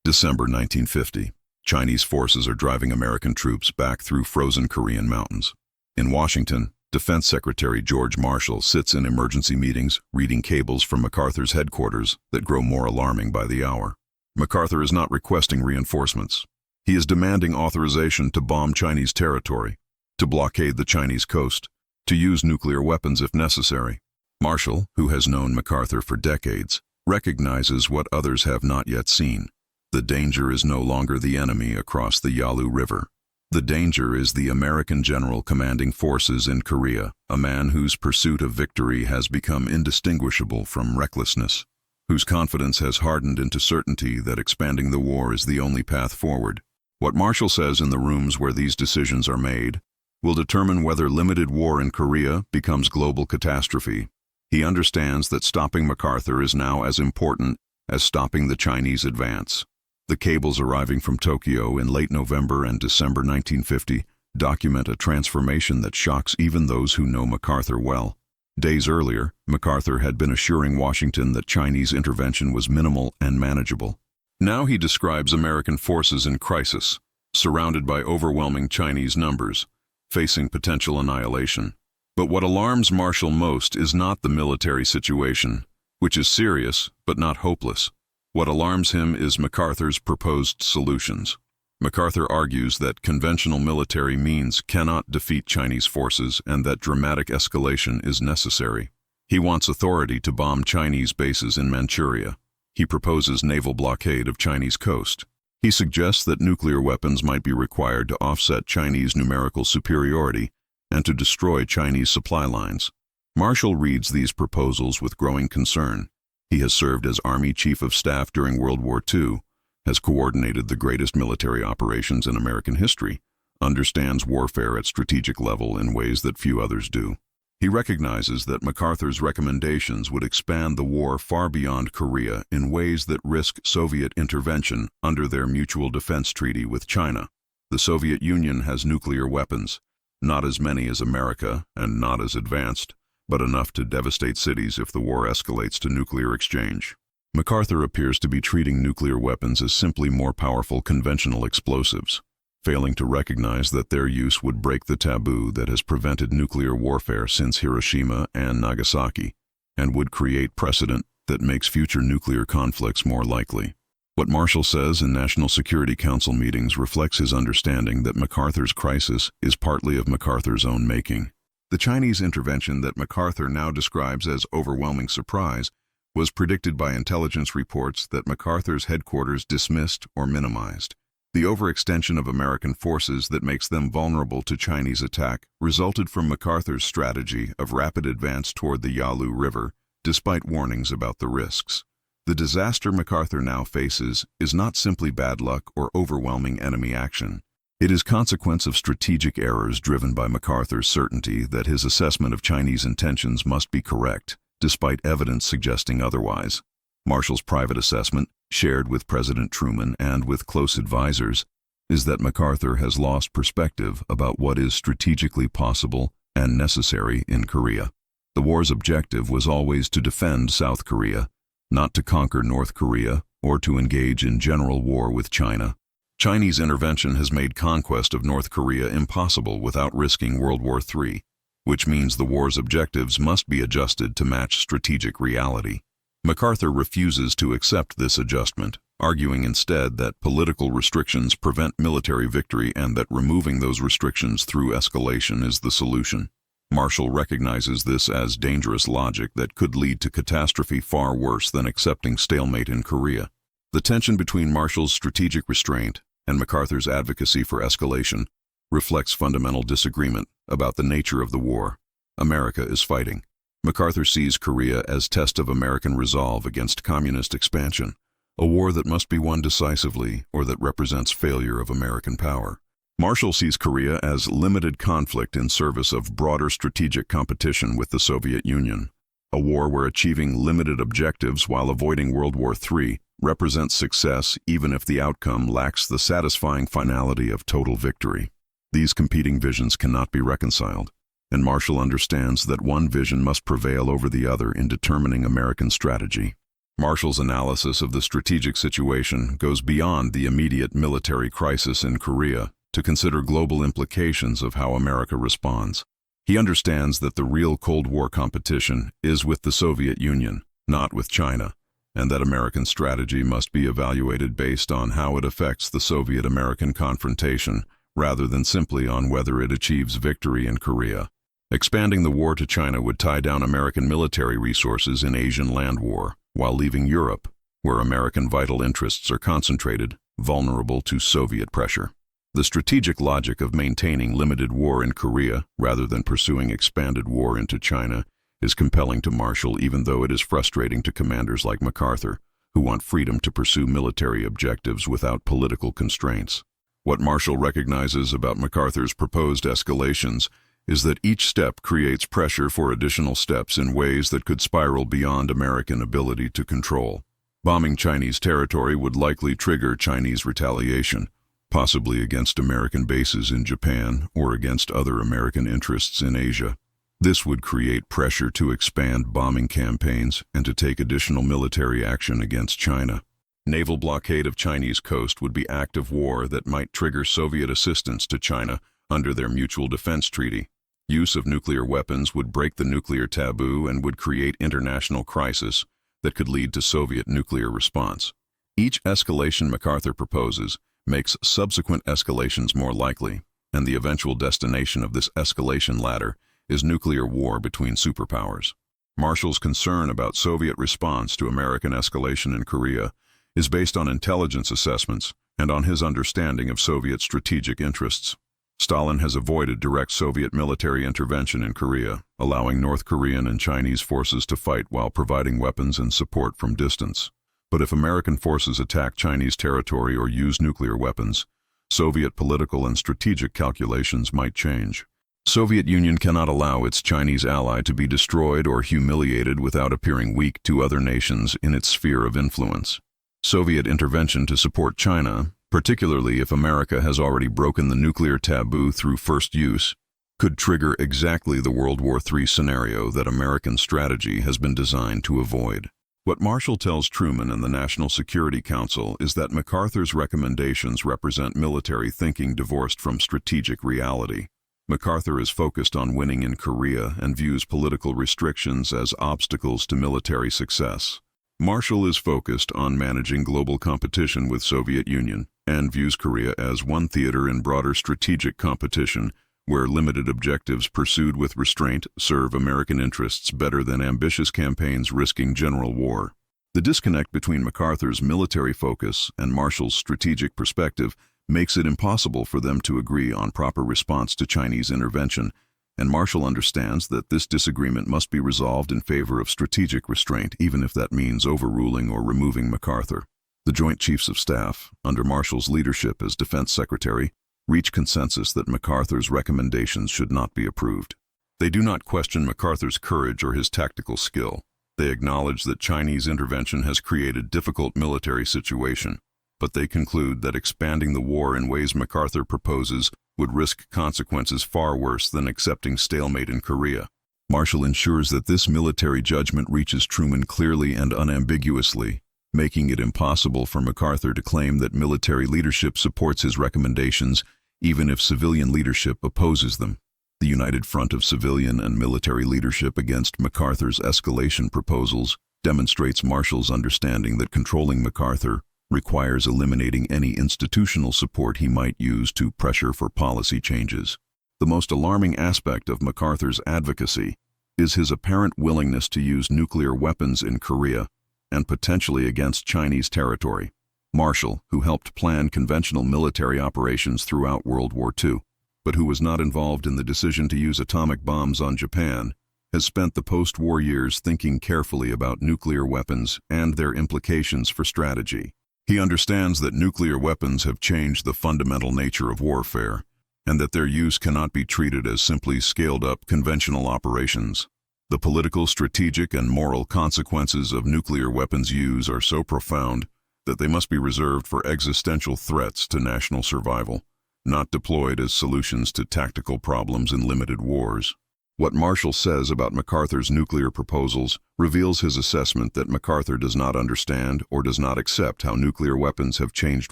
December 1950. Chinese forces are driving American troops back through frozen Korean mountains. In Washington, Defense Secretary George Marshall sits in emergency meetings, reading cables from MacArthur's headquarters that grow more alarming by the hour. MacArthur is not requesting reinforcements. He is demanding authorization to bomb Chinese territory, to blockade the Chinese coast, to use nuclear weapons if necessary. Marshall, who has known MacArthur for decades, recognizes what others have not yet seen. The danger is no longer the enemy across the Yalu River. The danger is the American general commanding forces in Korea, a man whose pursuit of victory has become indistinguishable from recklessness, whose confidence has hardened into certainty that expanding the war is the only path forward. What Marshall says in the rooms where these decisions are made will determine whether limited war in Korea becomes global catastrophe. He understands that stopping MacArthur is now as important as stopping the Chinese advance. The cables arriving from Tokyo in late November and December 1950 document a transformation that shocks even those who know MacArthur well. Days earlier, MacArthur had been assuring Washington that Chinese intervention was minimal and manageable. Now he describes American forces in crisis, surrounded by overwhelming Chinese numbers, facing potential annihilation. But what alarms Marshall most is not the military situation, which is serious but not hopeless. What alarms him is MacArthur's proposed solutions. MacArthur argues that conventional military means cannot defeat Chinese forces and that dramatic escalation is necessary. He wants authority to bomb Chinese bases in Manchuria. He proposes naval blockade of Chinese coast. He suggests that nuclear weapons might be required to offset Chinese numerical superiority and to destroy Chinese supply lines. Marshall reads these proposals with growing concern. He has served as Army Chief of Staff during World War II, has coordinated the greatest military operations in American history, understands warfare at strategic level in ways that few others do. He recognizes that MacArthur's recommendations would expand the war far beyond Korea in ways that risk Soviet intervention under their mutual defense treaty with China. The Soviet Union has nuclear weapons, not as many as America and not as advanced, but enough to devastate cities if the war escalates to nuclear exchange. MacArthur appears to be treating nuclear weapons as simply more powerful conventional explosives, failing to recognize that their use would break the taboo that has prevented nuclear warfare since Hiroshima and Nagasaki, and would create precedent that makes future nuclear conflicts more likely. What Marshall says in National Security Council meetings reflects his understanding that MacArthur's crisis is partly of MacArthur's own making. The Chinese intervention that MacArthur now describes as overwhelming surprise was predicted by intelligence reports that MacArthur's headquarters dismissed or minimized. The overextension of American forces that makes them vulnerable to Chinese attack resulted from MacArthur's strategy of rapid advance toward the Yalu River, despite warnings about the risks. The disaster MacArthur now faces is not simply bad luck or overwhelming enemy action. It is consequence of strategic errors driven by MacArthur's certainty that his assessment of Chinese intentions must be correct, despite evidence suggesting otherwise. Marshall's private assessment, shared with President Truman and with close advisors, is that MacArthur has lost perspective about what is strategically possible and necessary in Korea. The war's objective was always to defend South Korea, not to conquer North Korea or to engage in general war with China. Chinese intervention has made conquest of North Korea impossible without risking World War III, which means the war's objectives must be adjusted to match strategic reality. MacArthur refuses to accept this adjustment, arguing instead that political restrictions prevent military victory and that removing those restrictions through escalation is the solution. Marshall recognizes this as dangerous logic that could lead to catastrophe far worse than accepting stalemate in Korea. The tension between Marshall's strategic restraint and MacArthur's advocacy for escalation reflects fundamental disagreement about the nature of the war. America is fighting. MacArthur sees Korea as test of American resolve against communist expansion, a war that must be won decisively or that represents failure of American power. Marshall sees Korea as limited conflict in service of broader strategic competition with the Soviet Union, a war where achieving limited objectives while avoiding World War III represents success even if the outcome lacks the satisfying finality of total victory. These competing visions cannot be reconciled, and Marshall understands that one vision must prevail over the other in determining American strategy. Marshall's analysis of the strategic situation goes beyond the immediate military crisis in Korea to consider global implications of how America responds. He understands that the real Cold War competition is with the Soviet Union, not with China, and that American strategy must be evaluated based on how it affects the Soviet-American confrontation rather than simply on whether it achieves victory in Korea. Expanding the war to China would tie down American military resources in Asian land war, while leaving Europe, where American vital interests are concentrated, vulnerable to Soviet pressure. The strategic logic of maintaining limited war in Korea rather than pursuing expanded war into China is compelling to Marshall, even though it is frustrating to commanders like MacArthur, who want freedom to pursue military objectives without political constraints. What Marshall recognizes about MacArthur's proposed escalations is that each step creates pressure for additional steps in ways that could spiral beyond American ability to control. Bombing Chinese territory would likely trigger Chinese retaliation, possibly against American bases in Japan or against other American interests in Asia. This would create pressure to expand bombing campaigns and to take additional military action against China. Naval blockade of Chinese coast would be act of war that might trigger Soviet assistance to China under their mutual defense treaty. Use of nuclear weapons would break the nuclear taboo and would create international crisis that could lead to Soviet nuclear response. Each escalation MacArthur proposes makes subsequent escalations more likely, and the eventual destination of this escalation ladder is nuclear war between superpowers. Marshall's concern about Soviet response to American escalation in Korea is based on intelligence assessments and on his understanding of Soviet strategic interests. Stalin has avoided direct Soviet military intervention in Korea, allowing North Korean and Chinese forces to fight while providing weapons and support from distance. But if American forces attack Chinese territory or use nuclear weapons, Soviet political and strategic calculations might change. Soviet Union cannot allow its Chinese ally to be destroyed or humiliated without appearing weak to other nations in its sphere of influence. Soviet intervention to support China, particularly if America has already broken the nuclear taboo through first use, could trigger exactly the World War III scenario that American strategy has been designed to avoid. What Marshall tells Truman and the National Security Council is that MacArthur's recommendations represent military thinking divorced from strategic reality. MacArthur is focused on winning in Korea and views political restrictions as obstacles to military success. Marshall is focused on managing global competition with Soviet Union and views Korea as one theater in broader strategic competition where limited objectives pursued with restraint serve American interests better than ambitious campaigns risking general war. The disconnect between MacArthur's military focus and Marshall's strategic perspective makes it impossible for them to agree on proper response to Chinese intervention, and Marshall understands that this disagreement must be resolved in favor of strategic restraint, even if that means overruling or removing MacArthur. The Joint Chiefs of Staff, under Marshall's leadership as Defense Secretary, reach consensus that MacArthur's recommendations should not be approved. They do not question MacArthur's courage or his tactical skill. They acknowledge that Chinese intervention has created difficult military situation, but they conclude that expanding the war in ways MacArthur proposes would risk consequences far worse than accepting stalemate in Korea. Marshall ensures that this military judgment reaches Truman clearly and unambiguously, making it impossible for MacArthur to claim that military leadership supports his recommendations, even if civilian leadership opposes them. The united front of civilian and military leadership against MacArthur's escalation proposals demonstrates Marshall's understanding that controlling MacArthur requires eliminating any institutional support he might use to pressure for policy changes. The most alarming aspect of MacArthur's advocacy is his apparent willingness to use nuclear weapons in Korea and potentially against Chinese territory. Marshall, who helped plan conventional military operations throughout World War II, but who was not involved in the decision to use atomic bombs on Japan, has spent the post-war years thinking carefully about nuclear weapons and their implications for strategy. He understands that nuclear weapons have changed the fundamental nature of warfare, and that their use cannot be treated as simply scaled-up conventional operations. The political, strategic, and moral consequences of nuclear weapons use are so profound that they must be reserved for existential threats to national survival, not deployed as solutions to tactical problems in limited wars. What Marshall says about MacArthur's nuclear proposals reveals his assessment that MacArthur does not understand or does not accept how nuclear weapons have changed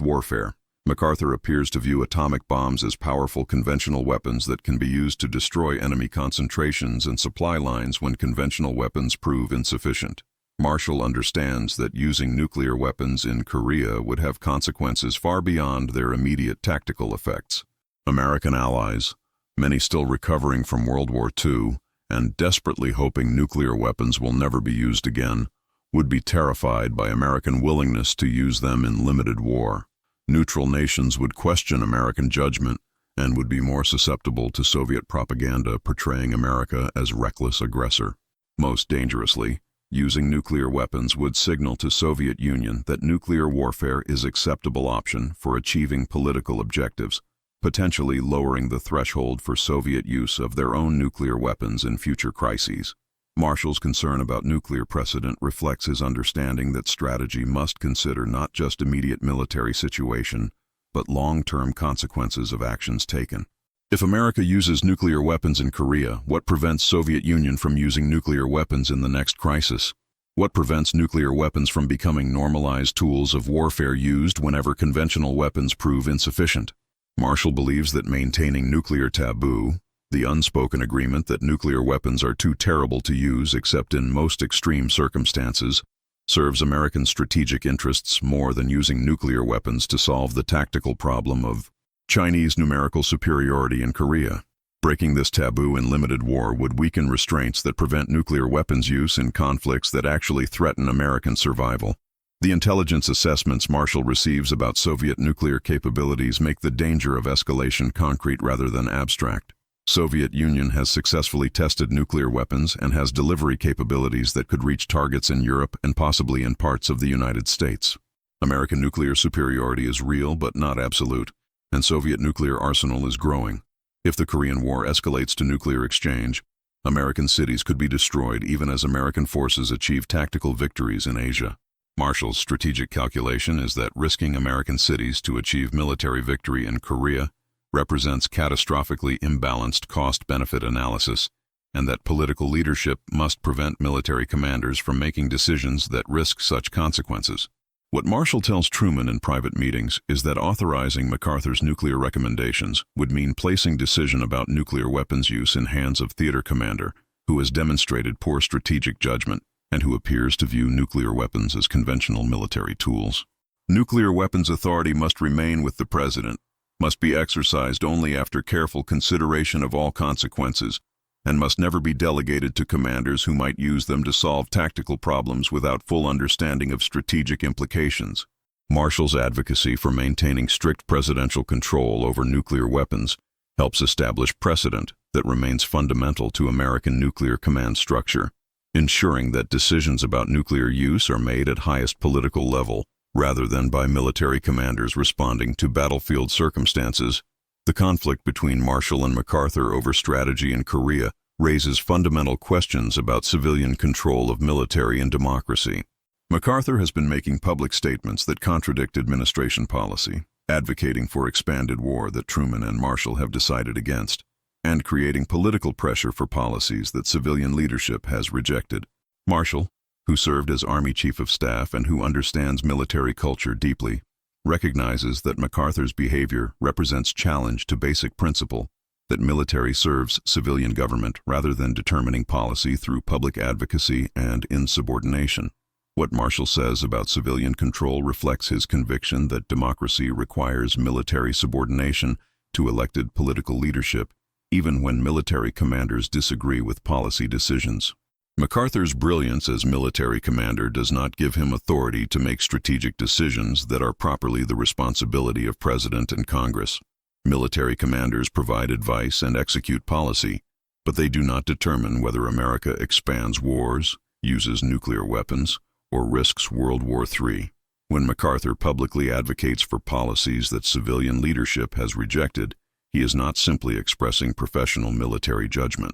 warfare. MacArthur appears to view atomic bombs as powerful conventional weapons that can be used to destroy enemy concentrations and supply lines when conventional weapons prove insufficient. Marshall understands that using nuclear weapons in Korea would have consequences far beyond their immediate tactical effects. American allies, many still recovering from World War II and desperately hoping nuclear weapons will never be used again, would be terrified by American willingness to use them in limited war. Neutral nations would question American judgment and would be more susceptible to Soviet propaganda portraying America as reckless aggressor. Most dangerously, using nuclear weapons would signal to Soviet Union that nuclear warfare is an acceptable option for achieving political objectives, potentially lowering the threshold for Soviet use of their own nuclear weapons in future crises. Marshall's concern about nuclear precedent reflects his understanding that strategy must consider not just immediate military situation, but long-term consequences of actions taken. If America uses nuclear weapons in Korea, what prevents Soviet Union from using nuclear weapons in the next crisis? What prevents nuclear weapons from becoming normalized tools of warfare used whenever conventional weapons prove insufficient? Marshall believes that maintaining nuclear taboo, the unspoken agreement that nuclear weapons are too terrible to use except in most extreme circumstances, serves American strategic interests more than using nuclear weapons to solve the tactical problem of Chinese numerical superiority in Korea. Breaking this taboo in limited war would weaken restraints that prevent nuclear weapons use in conflicts that actually threaten American survival. The intelligence assessments Marshall receives about Soviet nuclear capabilities make the danger of escalation concrete rather than abstract. Soviet Union has successfully tested nuclear weapons and has delivery capabilities that could reach targets in Europe and possibly in parts of the United States. American nuclear superiority is real but not absolute, and Soviet nuclear arsenal is growing. If the Korean War escalates to nuclear exchange, American cities could be destroyed even as American forces achieve tactical victories in Asia. Marshall's strategic calculation is that risking American cities to achieve military victory in Korea represents catastrophically imbalanced cost-benefit analysis, and that political leadership must prevent military commanders from making decisions that risk such consequences. What Marshall tells Truman in private meetings is that authorizing MacArthur's nuclear recommendations would mean placing decision about nuclear weapons use in hands of theater commander who has demonstrated poor strategic judgment and who appears to view nuclear weapons as conventional military tools. Nuclear weapons authority must remain with the president, must be exercised only after careful consideration of all consequences, and must never be delegated to commanders who might use them to solve tactical problems without full understanding of strategic implications. Marshall's advocacy for maintaining strict presidential control over nuclear weapons helps establish precedent that remains fundamental to American nuclear command structure, ensuring that decisions about nuclear use are made at highest political level rather than by military commanders responding to battlefield circumstances. The conflict between Marshall and MacArthur over strategy in Korea raises fundamental questions about civilian control of military and democracy. MacArthur has been making public statements that contradict administration policy, advocating for expanded war that Truman and Marshall have decided against, and creating political pressure for policies that civilian leadership has rejected. Marshall, who served as Army Chief of Staff and who understands military culture deeply, recognizes that MacArthur's behavior represents challenge to basic principle that military serves civilian government rather than determining policy through public advocacy and insubordination. What Marshall says about civilian control reflects his conviction that democracy requires military subordination to elected political leadership, even when military commanders disagree with policy decisions. MacArthur's brilliance as military commander does not give him authority to make strategic decisions that are properly the responsibility of President and Congress. Military commanders provide advice and execute policy, but they do not determine whether America expands wars, uses nuclear weapons, or risks World War III. When MacArthur publicly advocates for policies that civilian leadership has rejected, he is not simply expressing professional military judgment.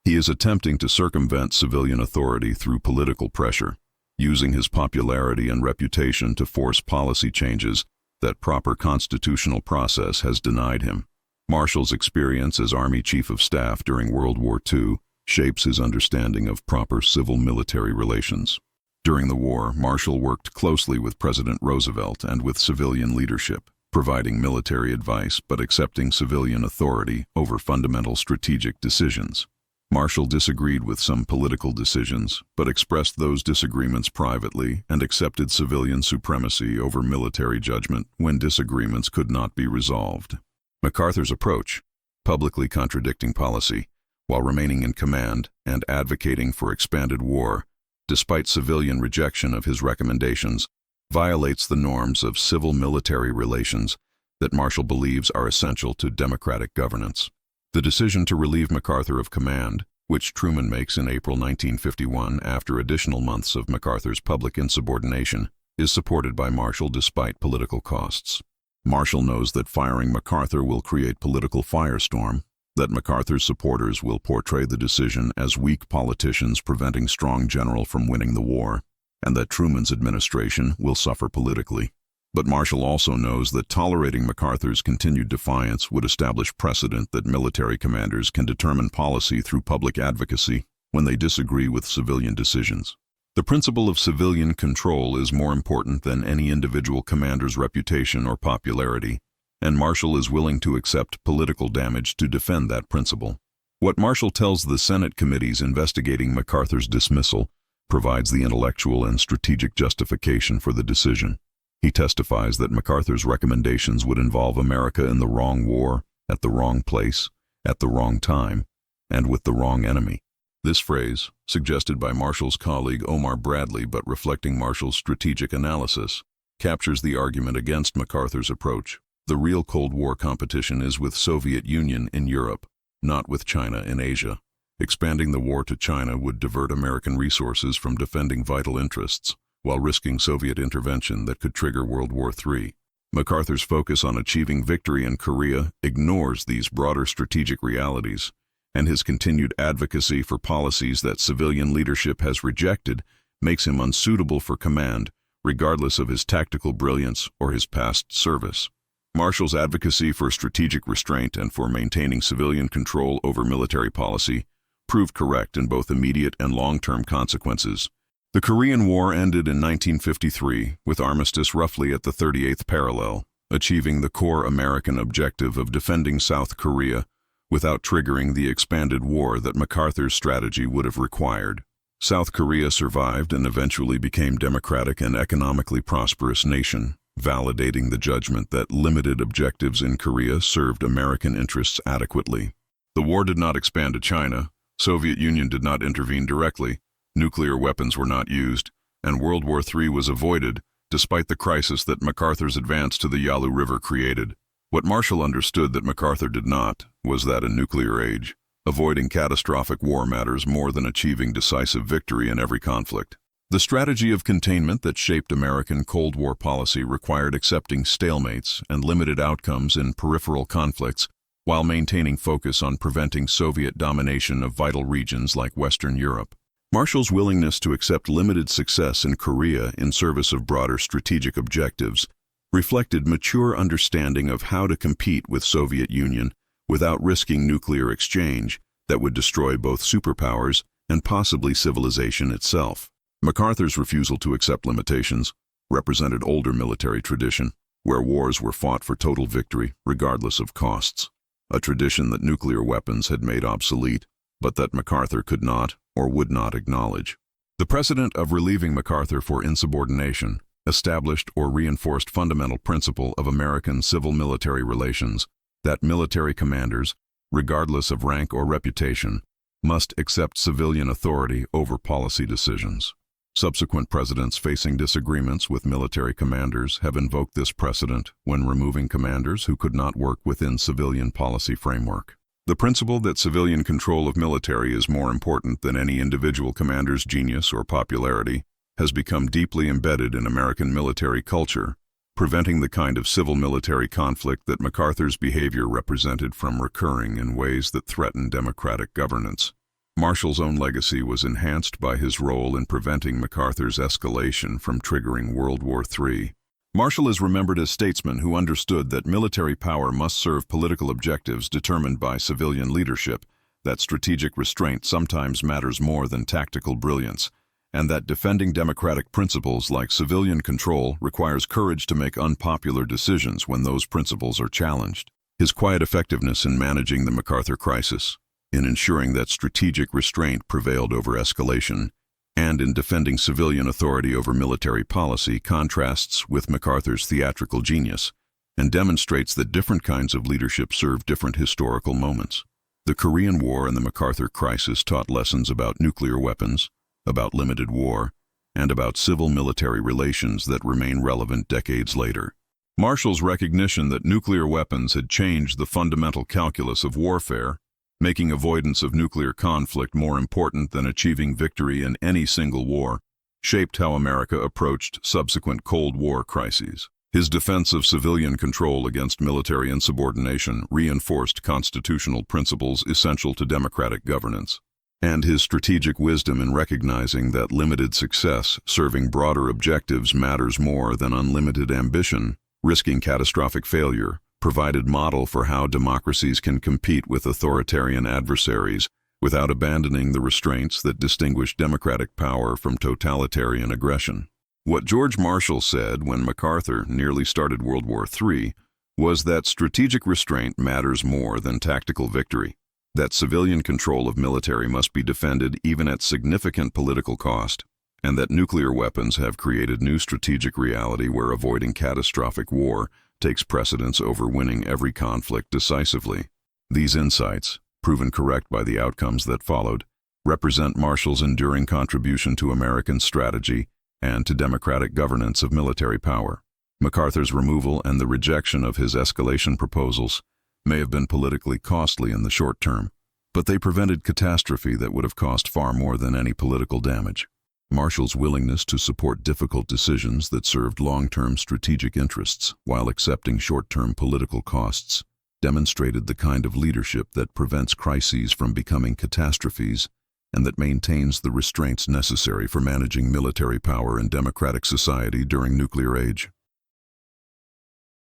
He is attempting to circumvent civilian authority through political pressure, using his popularity and reputation to force policy changes that proper constitutional process has denied him. Marshall's experience as Army Chief of Staff during World War II shapes his understanding of proper civil-military relations. During the war, Marshall worked closely with President Roosevelt and with civilian leadership, providing military advice but accepting civilian authority over fundamental strategic decisions. Marshall disagreed with some political decisions, but expressed those disagreements privately and accepted civilian supremacy over military judgment when disagreements could not be resolved. MacArthur's approach, publicly contradicting policy, while remaining in command and advocating for expanded war, despite civilian rejection of his recommendations, violates the norms of civil-military relations that Marshall believes are essential to democratic governance. The decision to relieve MacArthur of command, which Truman makes in April 1951 after additional months of MacArthur's public insubordination, is supported by Marshall despite political costs. Marshall knows that firing MacArthur will create political firestorm, that MacArthur's supporters will portray the decision as weak politicians preventing strong general from winning the war, and that Truman's administration will suffer politically. But Marshall also knows that tolerating MacArthur's continued defiance would establish precedent that military commanders can determine policy through public advocacy when they disagree with civilian decisions. The principle of civilian control is more important than any individual commander's reputation or popularity, and Marshall is willing to accept political damage to defend that principle. What Marshall tells the Senate committees investigating MacArthur's dismissal provides the intellectual and strategic justification for the decision. He testifies that MacArthur's recommendations would involve America in the wrong war, at the wrong place, at the wrong time, and with the wrong enemy. This phrase, suggested by Marshall's colleague Omar Bradley but reflecting Marshall's strategic analysis, captures the argument against MacArthur's approach. The real Cold War competition is with Soviet Union in Europe, not with China in Asia. Expanding the war to China would divert American resources from defending vital interests, while risking Soviet intervention that could trigger World War III. MacArthur's focus on achieving victory in Korea ignores these broader strategic realities, and his continued advocacy for policies that civilian leadership has rejected makes him unsuitable for command, regardless of his tactical brilliance or his past service. Marshall's advocacy for strategic restraint and for maintaining civilian control over military policy proved correct in both immediate and long-term consequences. The Korean War ended in 1953, with armistice roughly at the 38th parallel, achieving the core American objective of defending South Korea without triggering the expanded war that MacArthur's strategy would have required. South Korea survived and eventually became a democratic and economically prosperous nation, validating the judgment that limited objectives in Korea served American interests adequately. The war did not expand to China, Soviet Union did not intervene directly, nuclear weapons were not used, and World War III was avoided, despite the crisis that MacArthur's advance to the Yalu River created. What Marshall understood that MacArthur did not was that in nuclear age, avoiding catastrophic war matters more than achieving decisive victory in every conflict. The strategy of containment that shaped American Cold War policy required accepting stalemates and limited outcomes in peripheral conflicts while maintaining focus on preventing Soviet domination of vital regions like Western Europe. Marshall's willingness to accept limited success in Korea in service of broader strategic objectives reflected mature understanding of how to compete with Soviet Union without risking nuclear exchange that would destroy both superpowers and possibly civilization itself. MacArthur's refusal to accept limitations represented older military tradition, where wars were fought for total victory regardless of costs, a tradition that nuclear weapons had made obsolete, but that MacArthur could not or would not acknowledge. The precedent of relieving MacArthur for insubordination established or reinforced fundamental principle of American civil-military relations that military commanders, regardless of rank or reputation, must accept civilian authority over policy decisions. Subsequent presidents facing disagreements with military commanders have invoked this precedent when removing commanders who could not work within civilian policy framework. The principle that civilian control of military is more important than any individual commander's genius or popularity has become deeply embedded in American military culture, preventing the kind of civil-military conflict that MacArthur's behavior represented from recurring in ways that threaten democratic governance. Marshall's own legacy was enhanced by his role in preventing MacArthur's escalation from triggering World War III. Marshall is remembered as a statesman who understood that military power must serve political objectives determined by civilian leadership, that strategic restraint sometimes matters more than tactical brilliance, and that defending democratic principles like civilian control requires courage to make unpopular decisions when those principles are challenged. His quiet effectiveness in managing the MacArthur crisis, in ensuring that strategic restraint prevailed over escalation, and in defending civilian authority over military policy contrasts with MacArthur's theatrical genius and demonstrates that different kinds of leadership serve different historical moments. The Korean War and the MacArthur crisis taught lessons about nuclear weapons, about limited war, and about civil-military relations that remain relevant decades later. Marshall's recognition that nuclear weapons had changed the fundamental calculus of warfare, making avoidance of nuclear conflict more important than achieving victory in any single war, shaped how America approached subsequent Cold War crises. His defense of civilian control against military insubordination reinforced constitutional principles essential to democratic governance, and his strategic wisdom in recognizing that limited success serving broader objectives matters more than unlimited ambition, risking catastrophic failure, provided model for how democracies can compete with authoritarian adversaries without abandoning the restraints that distinguish democratic power from totalitarian aggression. What George Marshall said when MacArthur nearly started World War III was that strategic restraint matters more than tactical victory, that civilian control of military must be defended even at significant political cost, and that nuclear weapons have created new strategic reality where avoiding catastrophic war takes precedence over winning every conflict decisively. These insights, proven correct by the outcomes that followed, represent Marshall's enduring contribution to American strategy and to democratic governance of military power. MacArthur's removal and the rejection of his escalation proposals may have been politically costly in the short term, but they prevented catastrophe that would have cost far more than any political damage. Marshall's willingness to support difficult decisions that served long-term strategic interests while accepting short-term political costs demonstrated the kind of leadership that prevents crises from becoming catastrophes and that maintains the restraints necessary for managing military power in democratic society during nuclear age.